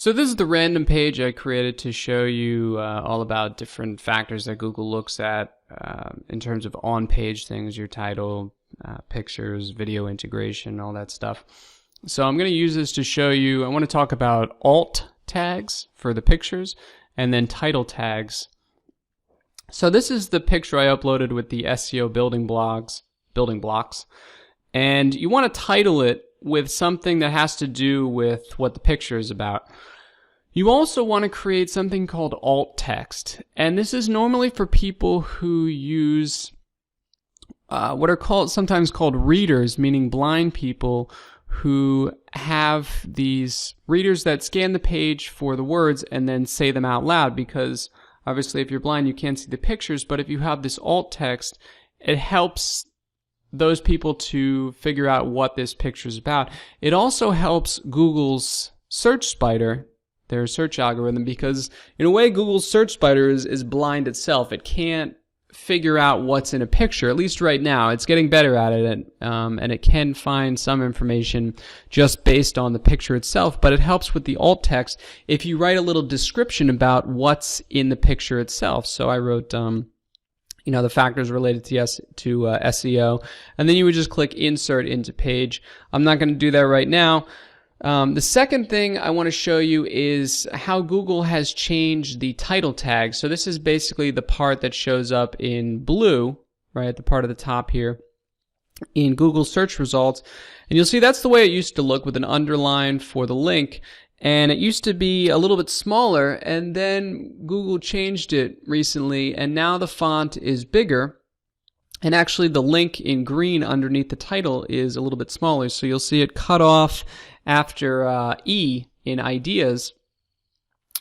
So this is the random page I created to show you all about different factors that Google looks at in terms of on-page things, your title, pictures, video integration, all that stuff. So I'm going to use this to show you, I want to talk about alt tags for the pictures and then title tags. So this is the picture I uploaded with the SEO building blocks, and you want to title it with something that has to do with what the picture is about. You also want to create something called alt text, and this is normally for people who use what are sometimes called readers, meaning blind people who have these readers that scan the page for the words and then say them out loud, because obviously if you're blind you can't see the pictures, but if you have this alt text, it helps those people to figure out what this picture is about. It also helps Google's search spider, their search algorithm, because in a way Google's search spider is blind itself. It can't figure out what's in a picture, at least right now. It's getting better at it, and it can find some information just based on the picture itself, but it helps with the alt text if you write a little description about what's in the picture itself. So I wrote the factors related to SEO, and then you would just click insert into page. I'm not going to do that right now. The second thing I want to show you is how Google has changed the title tag. So this is basically the part that shows up in blue, right, the part of the top here in Google search results. And you'll see that's the way it used to look, with an underline for the link. And it used to be a little bit smaller, and then Google changed it recently, and now the font is bigger, and actually the link in green underneath the title is a little bit smaller, so you'll see it cut off after E in ideas.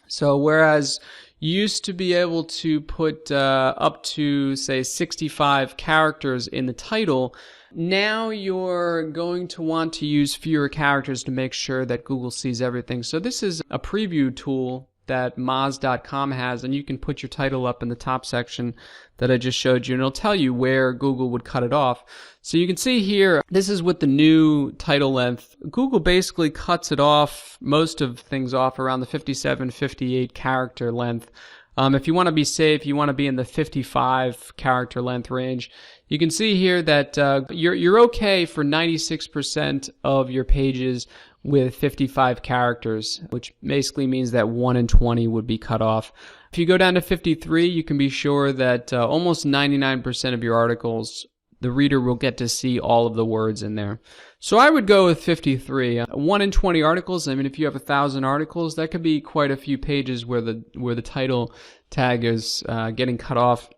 So whereas you used to be able to put up to, say, 65 characters in the title, now you're going to want to use fewer characters to make sure that Google sees everything. So this is a preview tool that Moz.com has, and you can put your title up in the top section that I just showed you, and it'll tell you where Google would cut it off. So you can see here, this is with the new title length. Google basically cuts it off, most of things off, around the 57, 58 character length. If you want to be safe, you want to be in the 55 character length range. You can see here that you're okay for 96% of your pages with 55 characters, which basically means that 1 in 20 would be cut off. If you go down to 53, you can be sure that almost 99% of your articles, the reader will get to see all of the words in there. So I would go with 53. 1 in 20 articles, I mean, if you have 1,000 articles, that could be quite a few pages where the title tag is getting cut off.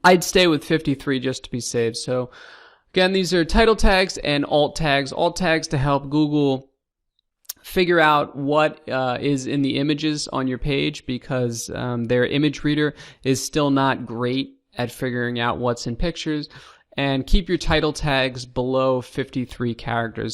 I'd stay with 53 just to be safe. So again, these are title tags and alt tags. Alt tags to help Google figure out what is in the images on your page, because their image reader is still not great at figuring out what's in pictures. And keep your title tags below 53 characters.